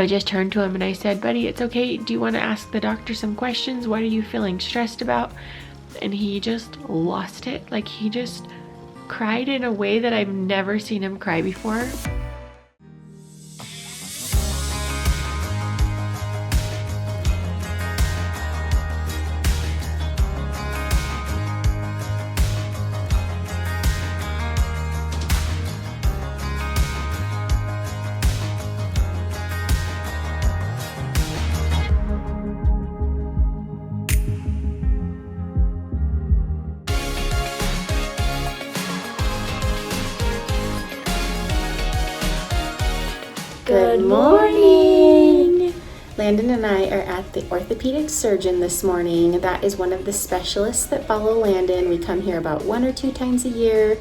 I just turned to him and I said, buddy, it's okay. Do you want to ask the doctor some questions? What are you feeling stressed about? And he just lost it. Like, he just cried in a way that I've never seen him cry before. Good morning! Landon and I are at the orthopedic surgeon this morning. That is one of the specialists that follow Landon. We come here about 1 or 2 times a year,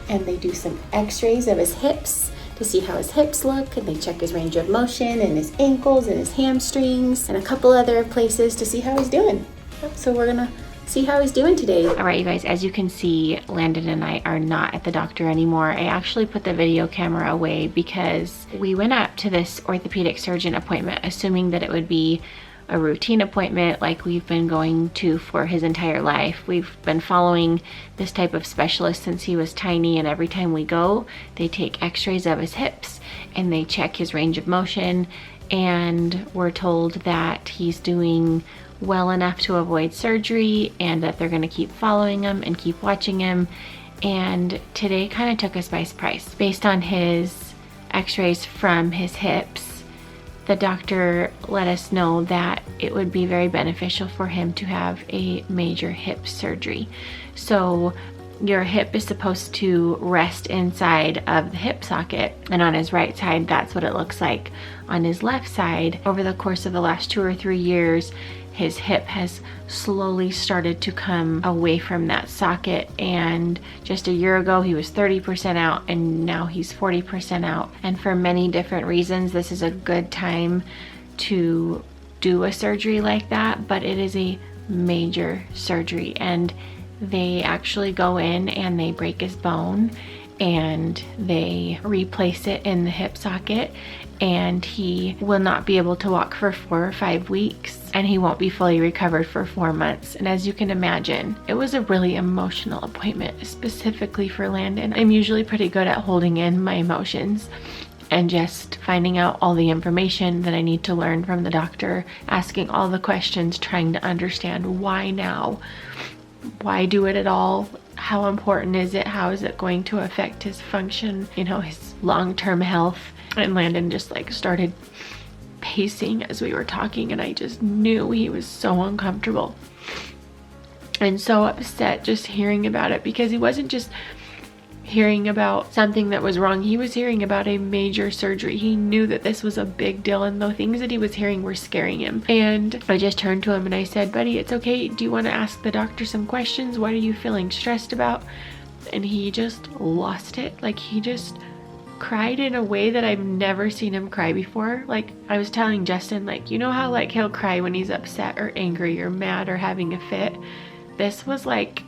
and they do some x-rays of his hips to see how his hips look, and they check his range of motion and his ankles and his hamstrings and a couple other places to see how he's doing. So we're gonna see how he's doing today. All right, you guys, as you can see, Landon and I are not at the doctor anymore. I actually put the video camera away because we went up to this orthopedic surgeon appointment assuming that it would be a routine appointment like we've been going to for his entire life. We've been following this type of specialist since he was tiny, and every time we go, they take x-rays of his hips and they check his range of motion, and we're told that he's doing well enough to avoid surgery and that they're going to keep following him and keep watching him. And today kind of took us by surprise. Based on his x-rays from his hips, the doctor let us know that it would be very beneficial for him to have a major hip surgery. So your hip is supposed to rest inside of the hip socket, and on his right side, that's what it looks like. On his left side, over the course of the last 2 or 3 years, his hip has slowly started to come away from that socket, and just a year ago he was 30% out and now he's 40% out. And for many different reasons, this is a good time to do a surgery like that, but it is a major surgery, and they actually go in and they break his bone and they replace it in the hip socket, and he will not be able to walk for 4 or 5 weeks, and he won't be fully recovered for 4 months. And as you can imagine, it was a really emotional appointment, specifically for Landon. I'm usually pretty good at holding in my emotions and just finding out all the information that I need to learn from the doctor, asking all the questions, trying to understand why now, why do it at all, how important is it, how is it going to affect his function, his long-term health. And Landon just started pacing as we were talking, and I just knew he was so uncomfortable and so upset just hearing about it, because he wasn't just hearing about something that was wrong, he was hearing about a major surgery. He knew that this was a big deal, and the things that he was hearing were scaring him. And I just turned to him and I said, buddy, it's okay. Do you want to ask the doctor some questions? What are you feeling stressed about? And he just lost it. Like, he just cried in a way that I've never seen him cry before. Like, I was telling Justin, you know how he'll cry when he's upset or angry or mad or having a fit? This was like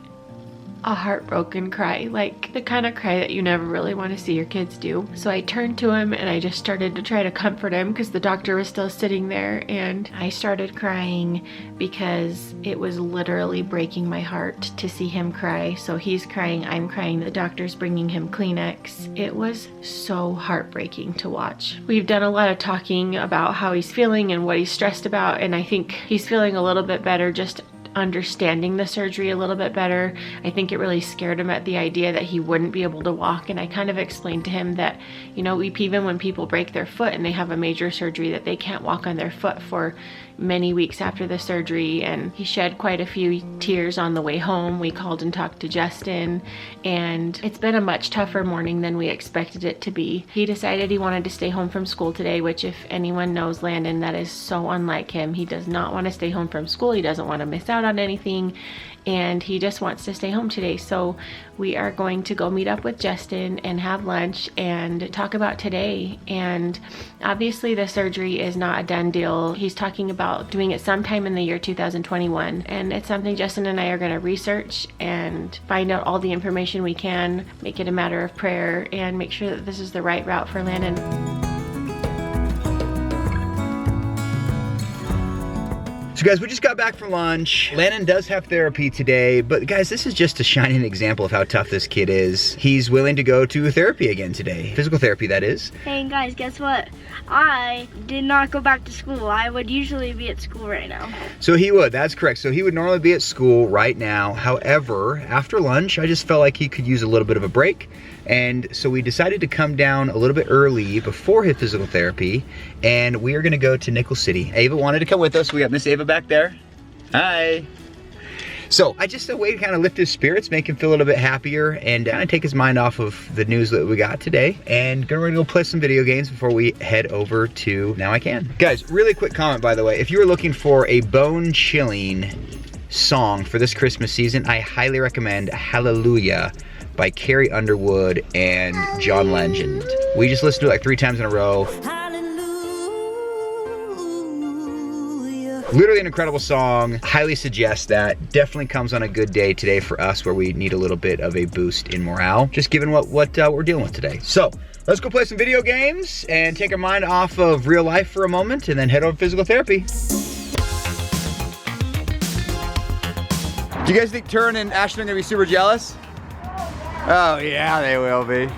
a heartbroken cry, like the kind of cry that you never really want to see your kids do. So I turned to him and I just started to try to comfort him because the doctor was still sitting there, and I started crying because it was literally breaking my heart to see him cry. So he's crying, I'm crying, the doctor's bringing him Kleenex. It was so heartbreaking to watch. We've done a lot of talking about how he's feeling and what he's stressed about, and I think he's feeling a little bit better just understanding the surgery a little bit better. I think it really scared him at the idea that he wouldn't be able to walk, and I kind of explained to him that, even when people break their foot and they have a major surgery, that they can't walk on their foot for many weeks after the surgery. And he shed quite a few tears on the way home. We called and talked to Justin, and it's been a much tougher morning than we expected it to be. He decided he wanted to stay home from school today, which, if anyone knows Landon, that is so unlike him. He does not want to stay home from school. He doesn't want to miss out on anything, and he just wants to stay home today. So we are going to go meet up with Justin and have lunch and talk about today. And obviously the surgery is not a done deal. He's talking about doing it sometime in the year 2021, and it's something Justin and I are going to research and find out all the information we can, make it a matter of prayer, and make sure that this is the right route for Landon. So guys, we just got back from lunch. Landon does have therapy today, but guys, this is just a shining example of how tough this kid is. He's willing to go to therapy again today. Physical therapy, that is. Hey guys, guess what? I did not go back to school. I would usually be at school right now. So he would, that's correct. So he would normally be at school right now. However, after lunch, I just felt like he could use a little bit of a break. And so we decided to come down a little bit early before his physical therapy, and we are gonna go to Nickel City. Ava wanted to come with us. We got Miss Ava back there. Hi. So I just a way to kind of lift his spirits, make him feel a little bit happier, and kind of take his mind off of the news that we got today. And we're gonna go play some video games before we head over to Now I Can. Guys, really quick comment by the way. If you are looking for a bone-chilling song for this Christmas season, I highly recommend Hallelujah by Carrie Underwood and John Legend. We just listened to it like 3 times in a row. Literally an incredible song. Highly suggest that. Definitely comes on a good day today for us where we need a little bit of a boost in morale, just given what we're dealing with today. So let's go play some video games and take our mind off of real life for a moment and then head over to physical therapy. Do you guys think Turin and Ashton are gonna be super jealous? Oh yeah, they will be.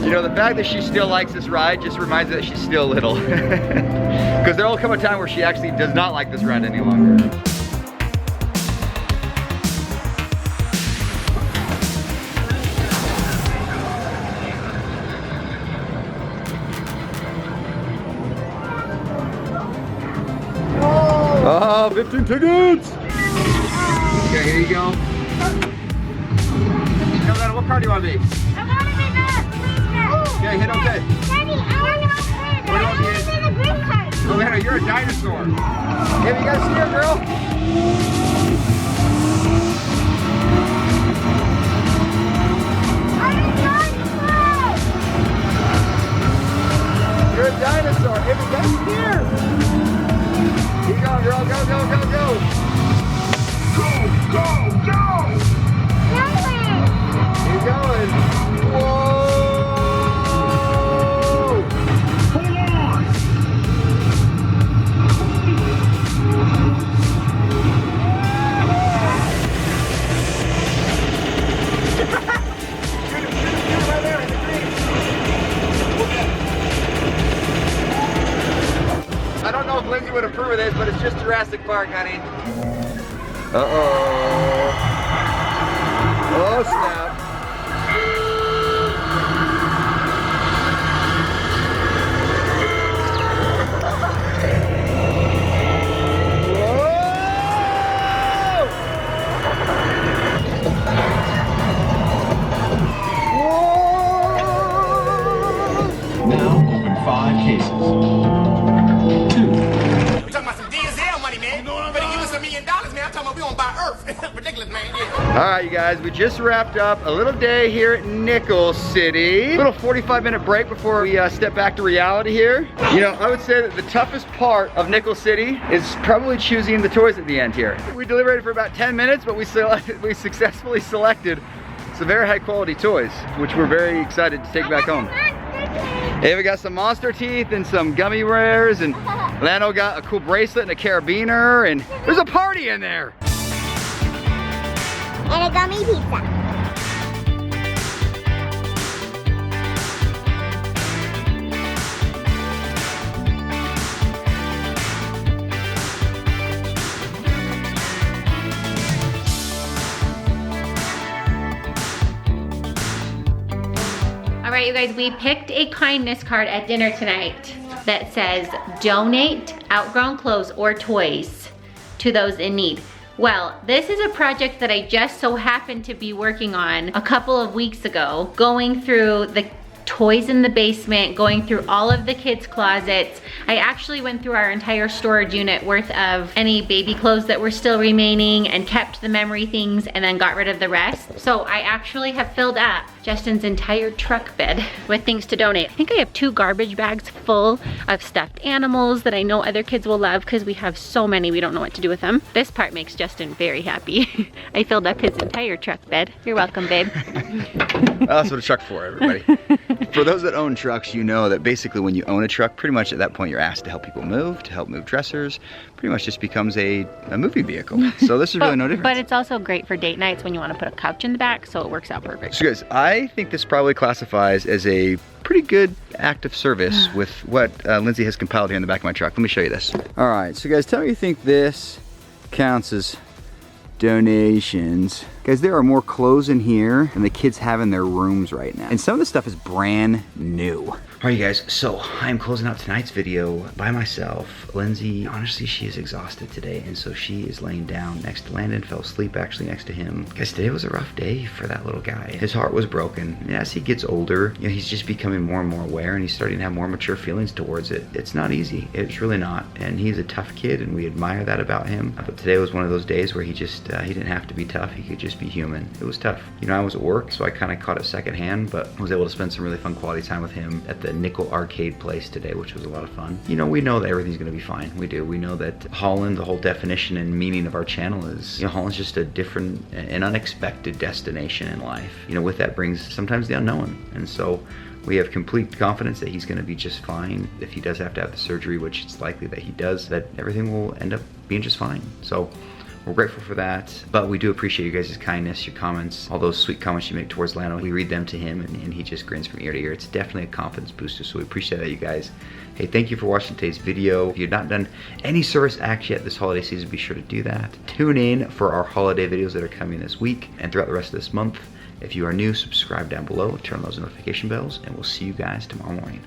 You know, the fact that she still likes this ride just reminds me that she's still little. Because there will come a time where she actually does not like this ride any longer. Oh, 15 tickets! Okay, here you go. No, Landon, what car do you want to be? I want to be the policeman. Okay, hit okay. Daddy, I want to be the green card. Oh, Landon, you're a dinosaur. Hey, you gotta see her, girl. I'm a dinosaur. You're a dinosaur. Hey, we gotta see her. Keep going, girl. Go, go, go, go. Go, go, go. Keep going. Whoa. Hold on. Right there in the green. I don't know if Lindsay would approve of this, but it's just Jurassic Park, honey. Uh-oh. Oh, snap. Whoa! Now open 5 cases. 2. We talking about some DSL money, man. You know what I'm better give us $1 million, man. I'm talking about we gonna buy Earth. Ridiculous, man. Yeah. All right, you guys, we just wrapped up a little day here at Nickel City. A little 45-minute break before we step back to reality here. You know, I would say that the toughest part of Nickel City is probably choosing the toys at the end here. We deliberated for about 10 minutes, but we successfully selected some very high quality toys, which we're very excited to take back home. Hey, we got some monster teeth and some gummy rares, and Lando got a cool bracelet and a carabiner, and there's a party in there. And a gummy pizza. All right, you guys, we picked a kindness card at dinner tonight that says donate outgrown clothes or toys to those in need. Well, this is a project that I just so happened to be working on a couple of weeks ago, going through the toys in the basement, going through all of the kids' closets. I actually went through our entire storage unit worth of any baby clothes that were still remaining and kept the memory things and then got rid of the rest. So I actually have filled up Justin's entire truck bed with things to donate. I think I have 2 garbage bags full of stuffed animals that I know other kids will love because we have so many we don't know what to do with them. This part makes Justin very happy. I filled up his entire truck bed. You're welcome, babe. Well, that's what a truck's for, everybody. For those that own trucks, you know that basically when you own a truck, pretty much at that point you're asked to help people move, to help move dressers. Pretty much just becomes a moving vehicle. So this is really no different. But it's also great for date nights when you want to put a couch in the back, so it works out perfect. So guys, I think this probably classifies as a pretty good act of service with what Lindsay has compiled here in the back of my truck. Let me show you this. All right, so guys, tell me you think this counts as donations. Guys, there are more clothes in here than the kids have in their rooms right now. And some of this stuff is brand new. All right, you guys, so I'm closing out tonight's video by myself. Lindsay, honestly, she is exhausted today, and so she is laying down next to Landon, fell asleep actually next to him. Guys, today was a rough day for that little guy. His heart was broken. And as he gets older, you know, he's just becoming more and more aware, and he's starting to have more mature feelings towards it. It's not easy. It's really not. And he's a tough kid, and we admire that about him. But today was one of those days where he just, he didn't have to be tough. He could just be human. It was tough. You know, I was at work, so I kind of caught it secondhand, but I was able to spend some really fun quality time with him at the Nickel Arcade place today, which was a lot of fun. You know, we know that everything's gonna be fine. We do. We know that Holland, the whole definition and meaning of our channel is, you know, Holland's just a different and unexpected destination in life. You know, with that brings sometimes the unknown. And so we have complete confidence that he's gonna be just fine. If he does have to have the surgery, which it's likely that he does, that everything will end up being just fine. So we're grateful for that, but we do appreciate you guys' kindness, your comments, all those sweet comments you make towards Landon. We read them to him, and he just grins from ear to ear. It's definitely a confidence booster, so we appreciate that, you guys. Hey, thank you for watching today's video. If you've not done any service acts yet this holiday season, be sure to do that. Tune in for our holiday videos that are coming this week and throughout the rest of this month. If you are new, subscribe down below, turn on those notification bells, and we'll see you guys tomorrow morning.